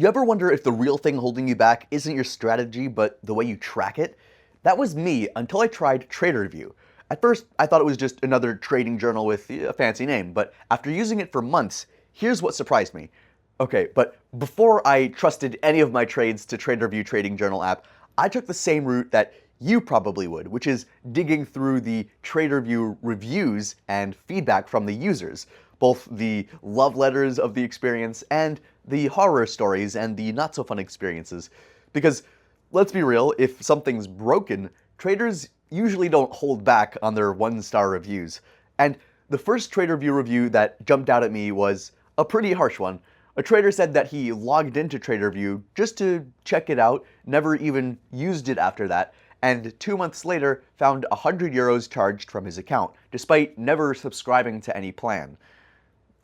You ever wonder if the real thing holding you back isn't your strategy, but the way you track it? That was me until I tried Tradervue. At first, I thought it was just another trading journal with a fancy name, but after using it for months, here's what surprised me. Okay, but before I trusted any of my trades to Tradervue Trading Journal app, I took the same route that you probably would, which is digging through the Tradervue reviews and feedback from the users, both the love letters of the experience and the horror stories and the not so fun experiences. Because let's be real, if something's broken, traders usually don't hold back on their one-star reviews. And the first Tradervue review that jumped out at me was a pretty harsh one. A trader said that he logged into Tradervue just to check it out, never even used it after that, and 2 months later found 100 euros charged from his account, despite never subscribing to any plan.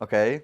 Okay,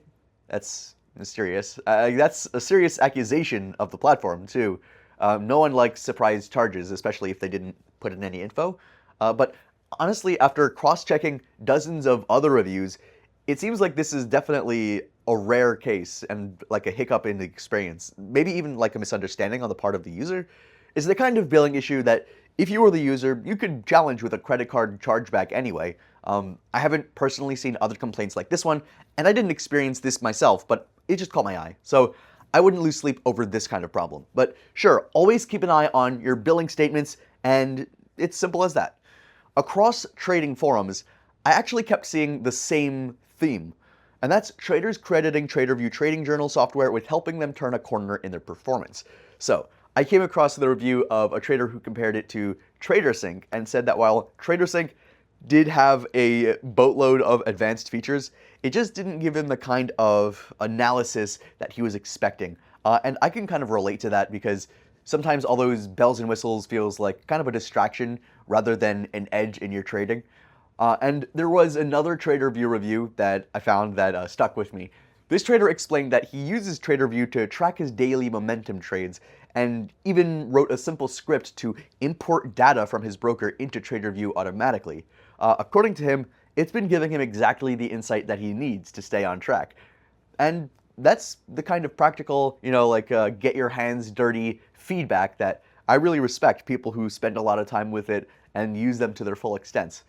that's mysterious. That's a serious accusation of the platform, too. No one likes surprise charges, especially if they didn't put in any info. But honestly, after cross-checking dozens of other reviews, it seems like this is definitely a rare case and like a hiccup in the experience. Maybe even like a misunderstanding on the part of the user. It's the kind of billing issue that if you were the user, you could challenge with a credit card chargeback anyway. I haven't personally seen other complaints like this one, and I didn't experience this myself, but it just caught my eye. So I wouldn't lose sleep over this kind of problem. But sure, always keep an eye on your billing statements, and it's simple as that. Across trading forums, I actually kept seeing the same theme, and that's traders crediting Tradervue Trading Journal software with helping them turn a corner in their performance. So I came across the review of a trader who compared it to TraderSync and said that while TraderSync did have a boatload of advanced features, it just didn't give him the kind of analysis that he was expecting. And I can kind of relate to that because sometimes all those bells and whistles feels like kind of a distraction rather than an edge in your trading. And there was another Tradervue review that I found that stuck with me. This trader explained that he uses Tradervue to track his daily momentum trades and even wrote a simple script to import data from his broker into Tradervue automatically. According to him, it's been giving him exactly the insight that he needs to stay on track. And that's the kind of practical, get your hands dirty feedback that I really respect people who spend a lot of time with it and use them to their full extent.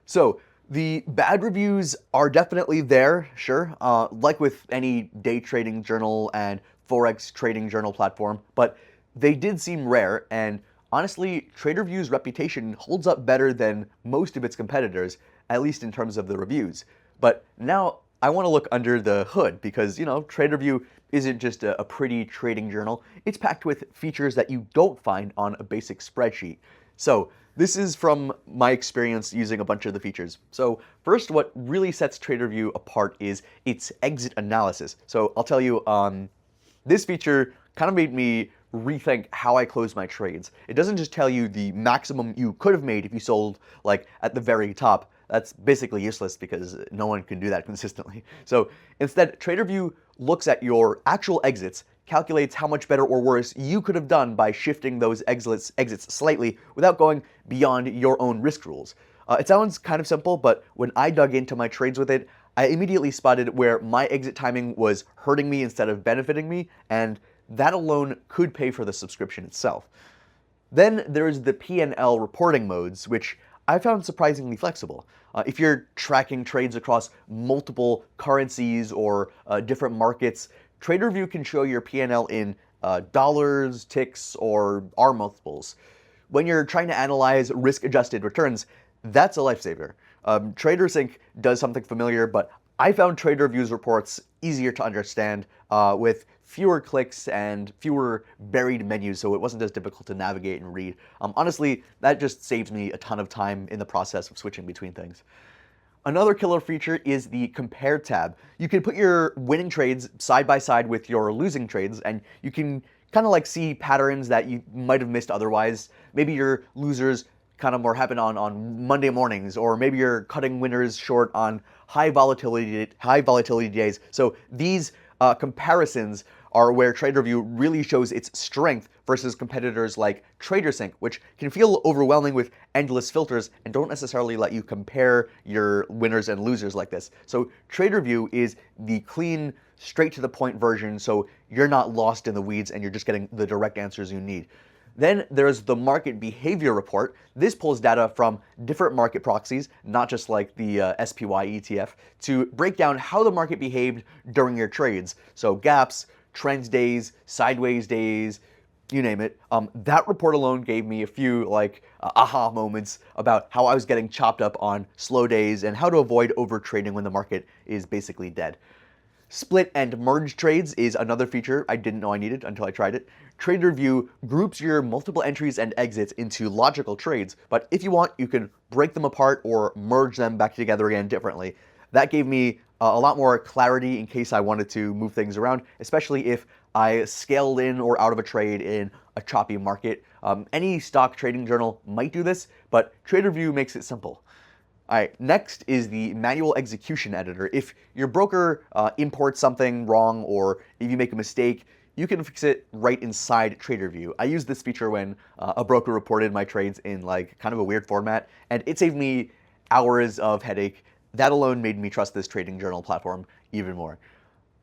So the bad reviews are definitely there, sure, like with any day trading journal and forex trading journal platform, but they did seem rare, and honestly, Tradervue's reputation holds up better than most of its competitors, at least in terms of the reviews. But now I want to look under the hood because, Tradervue isn't just a pretty trading journal. It's packed with features that you don't find on a basic spreadsheet. So this is from my experience using a bunch of the features. So first, what really sets Tradervue apart is its exit analysis. So I'll tell you, this feature kind of made me rethink how I close my trades. It doesn't just tell you the maximum you could have made if you sold like at the very top. That's basically useless because no one can do that consistently. So instead, Tradervue looks at your actual exits, calculates how much better or worse you could have done by shifting those exits slightly without going beyond your own risk rules. It sounds kind of simple, but when I dug into my trades with it, I immediately spotted where my exit timing was hurting me instead of benefiting me, and that alone could pay for the subscription itself. Then there's the P&L reporting modes, which I found surprisingly flexible. If you're tracking trades across multiple currencies or different markets, Tradervue can show your P&L in dollars, ticks, or R multiples. When you're trying to analyze risk-adjusted returns, that's a lifesaver. TraderSync does something familiar, but I found Tradervue's reports easier to understand with fewer clicks and fewer buried menus, so it wasn't as difficult to navigate and read. Honestly, that just saves me a ton of time in the process of switching between things. Another killer feature is the Compare tab. You can put your winning trades side by side with your losing trades, and you can kind of like see patterns that you might have missed otherwise. Maybe your losers kind of more happen on Monday mornings, or maybe you're cutting winners short on high volatility days. So these comparisons are where Tradervue really shows its strength versus competitors like TraderSync, which can feel overwhelming with endless filters and don't necessarily let you compare your winners and losers like this. So Tradervue is the clean, straight to the point version so you're not lost in the weeds and you're just getting the direct answers you need. Then there's the market behavior report. This pulls data from different market proxies, not just like the SPY ETF, to break down how the market behaved during your trades. So gaps, trends days, sideways days, you name it. That report alone gave me a few aha moments about how I was getting chopped up on slow days and how to avoid over trading when the market is basically dead. Split and merge trades is another feature I didn't know I needed until I tried it. Tradervue groups your multiple entries and exits into logical trades, but if you want, you can break them apart or merge them back together again differently. That gave me a lot more clarity in case I wanted to move things around, especially if I scaled in or out of a trade in a choppy market. Any stock trading journal might do this, but Tradervue makes it simple. All right, next is the manual execution editor. If your broker imports something wrong or if you make a mistake, you can fix it right inside Tradervue. I used this feature when a broker reported my trades in kind of a weird format, and it saved me hours of headache. That alone made me trust this trading journal platform even more.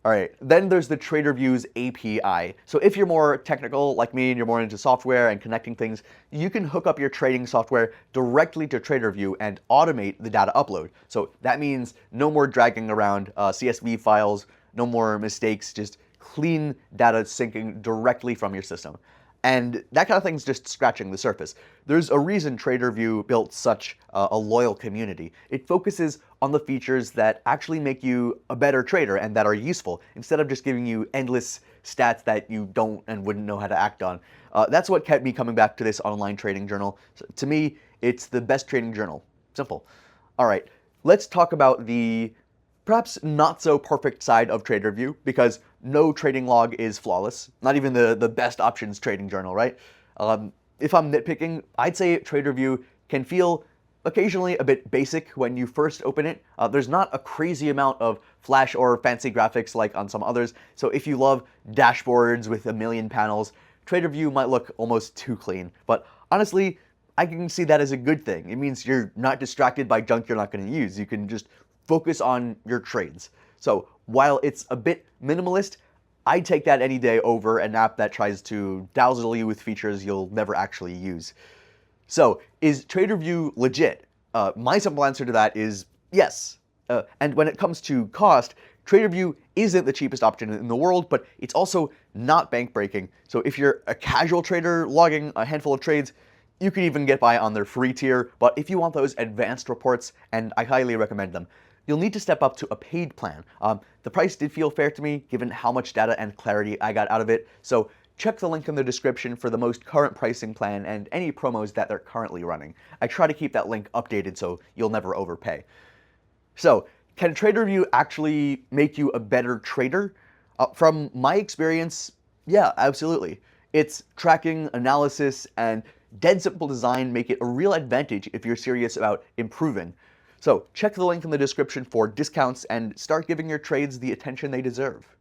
All right, then there's the Tradervue's API. So if you're more technical like me and you're more into software and connecting things, you can hook up your trading software directly to Tradervue and automate the data upload. So that means no more dragging around CSV files, no more mistakes, just clean data syncing directly from your system. And that kind of thing's just scratching the surface. There's a reason Tradervue built such a loyal community. It focuses on the features that actually make you a better trader and that are useful, instead of just giving you endless stats that you don't and wouldn't know how to act on. That's what kept me coming back to this online trading journal. So, to me, it's the best trading journal. Simple. All right, let's talk about the perhaps not so perfect side of Tradervue, because no trading log is flawless. Not even the best options trading journal, right? If I'm nitpicking, I'd say Tradervue can feel occasionally a bit basic when you first open it. There's not a crazy amount of flash or fancy graphics like on some others, so if you love dashboards with a million panels, Tradervue might look almost too clean. But honestly, I can see that as a good thing. It means you're not distracted by junk you're not going to use. You can just focus on your trades. So while it's a bit minimalist, I'd take that any day over an app that tries to dazzle you with features you'll never actually use. So is Tradervue legit? My simple answer to that is yes. And when it comes to cost, Tradervue isn't the cheapest option in the world, but it's also not bank breaking. So if you're a casual trader logging a handful of trades, you can even get by on their free tier. But if you want those advanced reports, and I highly recommend them, you'll need to step up to a paid plan. The price did feel fair to me, given how much data and clarity I got out of it, so check the link in the description for the most current pricing plan and any promos that they're currently running. I try to keep that link updated so you'll never overpay. So, can Tradervue actually make you a better trader? From my experience, yeah, absolutely. Its tracking, analysis, and dead simple design make it a real advantage if you're serious about improving. So check the link in the description for discounts and start giving your trades the attention they deserve.